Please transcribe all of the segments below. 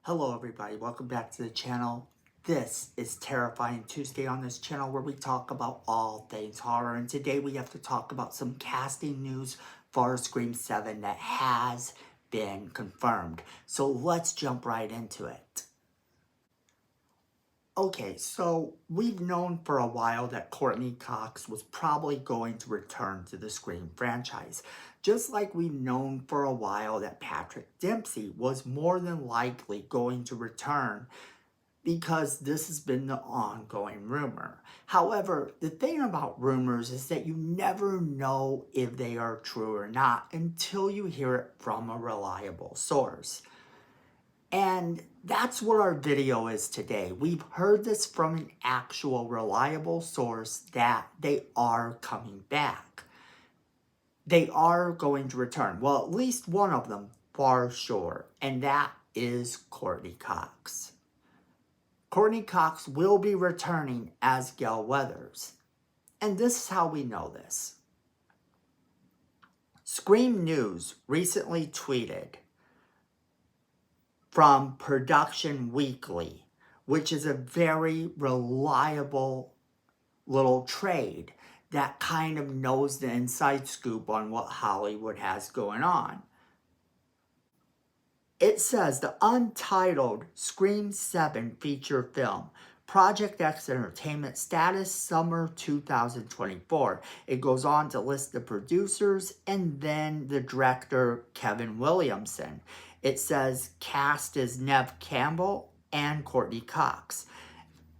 Hello everybody, welcome back to the channel. This is Terrifying Tuesday on this channel where we talk about all things horror, and today we have to talk about some casting news for Scream 7 that has been confirmed. So let's jump right into it. Okay, so we've known for a while that Courtney Cox was probably going to return to the Scream franchise. Just like we've known for a while that Patrick Dempsey was more than likely going to return because this has been the ongoing rumor. However, the thing about rumors is that you never know if they are true or not until you hear it from a reliable source. And that's what our video is today. We've heard this from an actual reliable source that they are coming back. They are going to return. Well, at least one of them for sure. And that is Courtney Cox. Courtney Cox will be returning as Gale Weathers. And this is how we know this. Scream News recently tweeted from Production Weekly, which is a very reliable little trade that kind of knows the inside scoop on what Hollywood has going on. It says the untitled Scream 7 feature film, Project X Entertainment status summer 2024. It goes on to list the producers and then the director, Kevin Williamson. It says cast is Neve Campbell and Courtney Cox.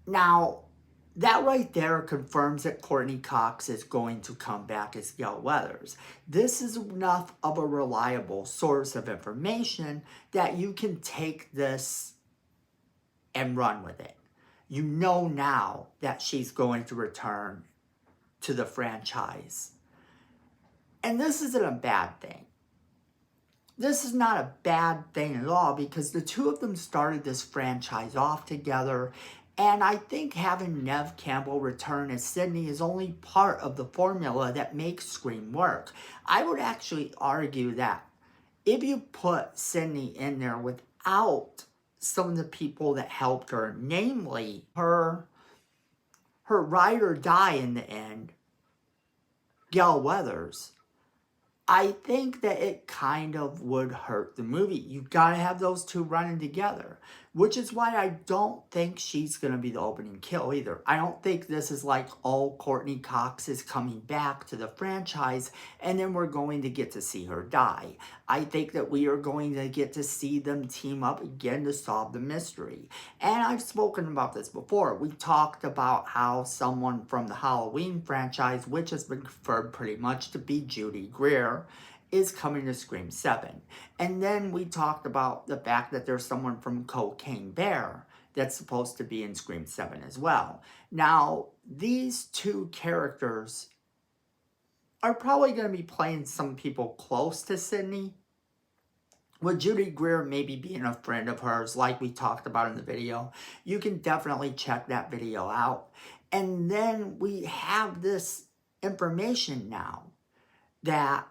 Now, that right there confirms that Courtney Cox is going to come back as Gale Weathers. This is enough of a reliable source of information that you can take this and run with it. You know now that she's going to return to the franchise. And this isn't a bad thing. This is not a bad thing at all because the two of them started this franchise off together. And I think having Neve Campbell return as Sidney is only part of the formula that makes Scream work. I would actually argue that if you put Sidney in there without some of the people that helped her, namely her ride or die in the end, Gale Weathers, I think that it kind of would hurt the movie. You've got to have those two running together, which is why I don't think she's going to be the opening kill either. I don't think this is like, oh, Courtney Cox is coming back to the franchise and then we're going to get to see her die. I think that we are going to get to see them team up again to solve the mystery. And I've spoken about this before. We talked about how someone from the Halloween franchise, which has been confirmed pretty much to be Judy Greer, is coming to Scream 7. And then we talked about the fact that there's someone from Cocaine Bear that's supposed to be in Scream 7 as well. Now, these two characters are probably going to be playing some people close to Sidney, with Judy Greer maybe being a friend of hers like we talked about in the video. You can definitely check that video out. And then we have this information now that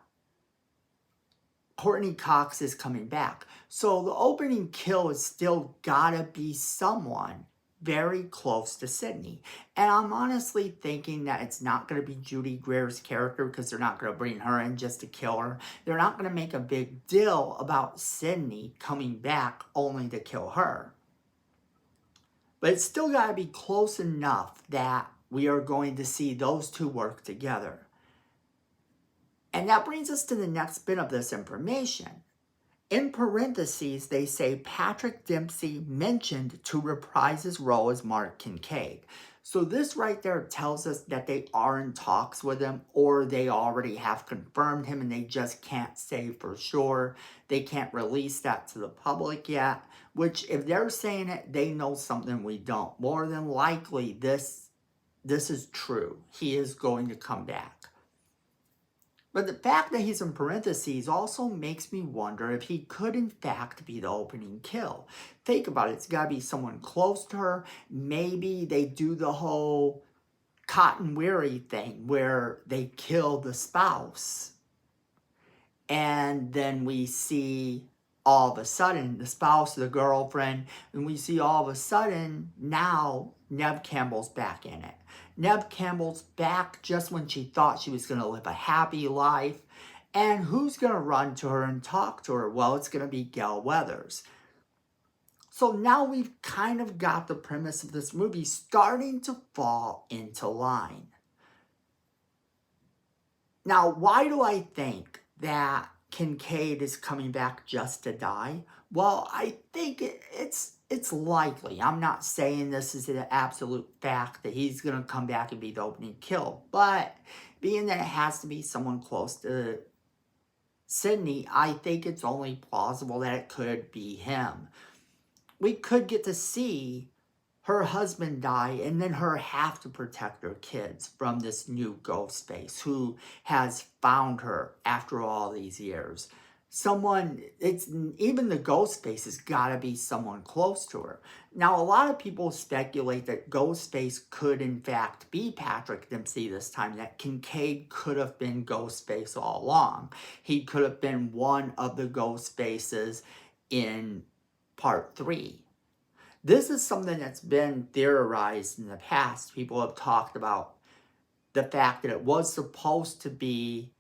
Courtney Cox is coming back. So the opening kill is still gotta be someone very close to Sidney. And I'm honestly thinking that it's not going to be Judy Greer's character because they're not going to bring her in just to kill her. They're not going to make a big deal about Sidney coming back only to kill her. But it's still got to be close enough that we are going to see those two work together. And that brings us to the next bit of this information. In parentheses, they say Patrick Dempsey mentioned to reprise his role as Mark Kincaid. So this right there tells us that they are in talks with him, or they already have confirmed him and they just can't say for sure. They can't release that to the public yet, which if they're saying it, they know something we don't. More than likely, this is true. He is going to come back. But the fact that he's in parentheses also makes me wonder if he could in fact be the opening kill. Think about it. It's got to be someone close to her. Maybe they do the whole Cotton Weary thing where they kill the spouse. And then we see all of a sudden, the spouse, the girlfriend, and we see all of a sudden now Neve Campbell's back in it. Neve Campbell's back just when she thought she was going to live a happy life. And who's going to run to her and talk to her? Well, it's going to be Gale Weathers. So now we've kind of got the premise of this movie starting to fall into line. Now, why do I think that Kade is coming back just to die? Well, I think it's likely. I'm not saying this is an absolute fact that he's going to come back and be the opening kill. But being that it has to be someone close to Sydney, I think it's only plausible that it could be him. We could get to see her husband die and then her have to protect her kids from this new ghost face who has found her after all these years. Even the ghost face has got to be someone close to her. Now, a lot of people speculate that Ghostface could in fact be Patrick Dempsey this time, that Kade could have been Ghostface all along. He could have been one of the ghost faces in part 3. This is something that's been theorized in the past. People have talked about the fact that it was supposed to be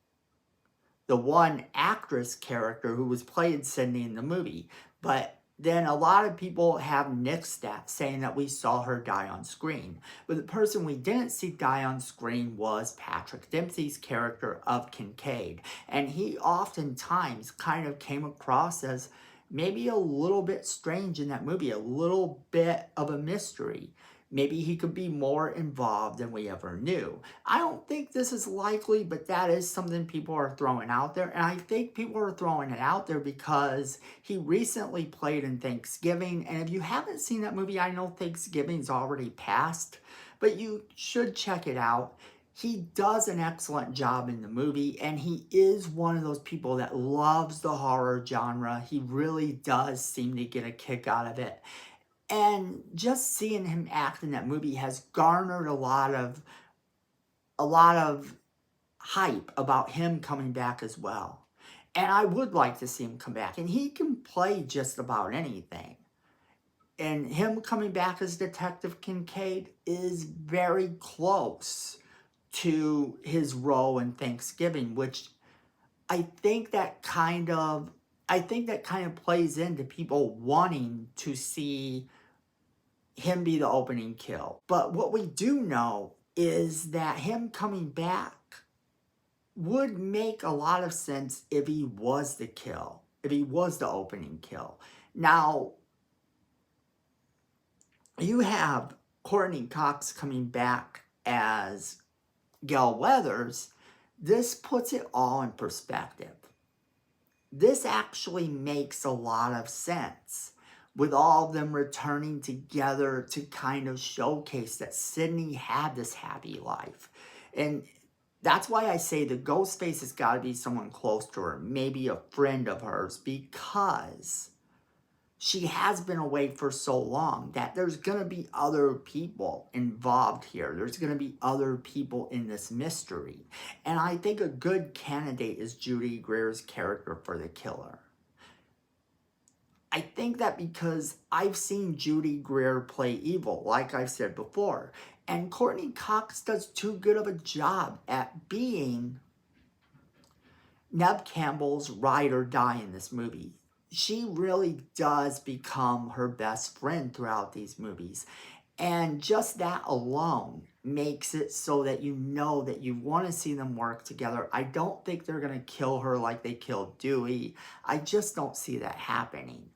the one actress character who was playing Sydney in the movie. But then a lot of people have nixed that, saying that we saw her die on screen. But the person we didn't see die on screen was Patrick Dempsey's character of Kade. And he oftentimes kind of came across as maybe a little bit strange in that movie, a little bit of a mystery. Maybe he could be more involved than we ever knew. I don't think this is likely, but that is something people are throwing out there. And I think people are throwing it out there because he recently played in Thanksgiving. And if you haven't seen that movie, I know Thanksgiving's already passed, but you should check it out. He does an excellent job in the movie, and he is one of those people that loves the horror genre. He really does seem to get a kick out of it. And just seeing him act in that movie has garnered a lot of hype about him coming back as well. And I would like to see him come back. And he can play just about anything. And him coming back as Detective Kade is very close to his role in Thanksgiving, which I think that kind of plays into people wanting to see him be the opening kill. But what we do know is that him coming back would make a lot of sense if he was the kill, if he was the opening kill. Now, you have Courtney Cox coming back as Gale Weathers. This puts it all in perspective. This actually makes a lot of sense, with all of them returning together to kind of showcase that Sydney had this happy life. And that's why I say the ghost face has got to be someone close to her, maybe a friend of hers, because she has been away for so long that there's going to be other people involved here. There's going to be other people in this mystery. And I think a good candidate is Judy Greer's character for the killer. I think that because I've seen Judy Greer play evil, like I said before, and Courtney Cox does too good of a job at being Neve Campbell's ride or die in this movie. She really does become her best friend throughout these movies. And just that alone makes it so that you know that you want to see them work together. I don't think they're going to kill her like they killed Dewey. I just don't see that happening.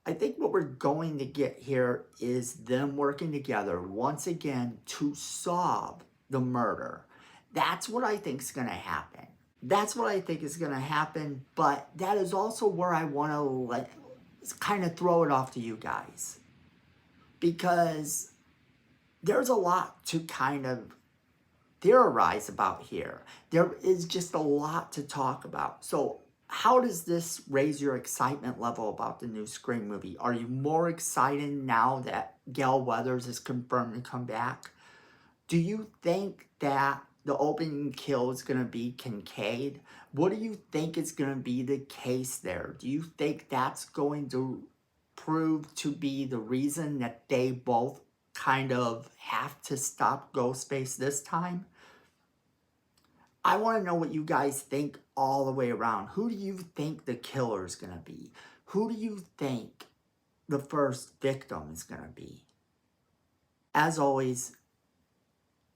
I think what we're going to get here is them working together once again to solve the murder. That's what I think is going to happen. That's what I think is going to happen, but that is also where I want to kind of throw it off to you guys. Because there's a lot to kind of theorize about here. There is just a lot to talk about. So how does this raise your excitement level about the new Scream movie? Are you more excited now that Gale Weathers is confirmed to come back? Do you think that the opening kill is going to be Kade. What do you think is going to be the case there? Do you think that's going to prove to be the reason that they both kind of have to stop Ghostface this time? I want to know what you guys think all the way around. Who do you think the killer is going to be? Who do you think the first victim is going to be? As always,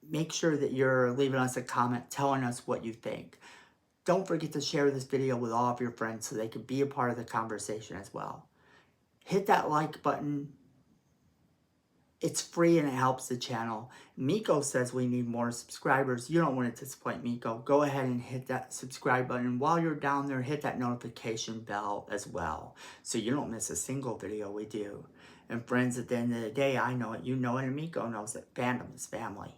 make sure that you're leaving us a comment telling us what you think. Don't forget to share this video with all of your friends so they can be a part of the conversation as well. Hit that like button. It's free and it helps the channel. Miko says we need more subscribers. You don't want to disappoint Miko. Go ahead and hit that subscribe button. While you're down there, hit that notification bell as well, so you don't miss a single video we do. And friends, at the end of the day, I know it, you know it, and Miko knows it. Fandom is family.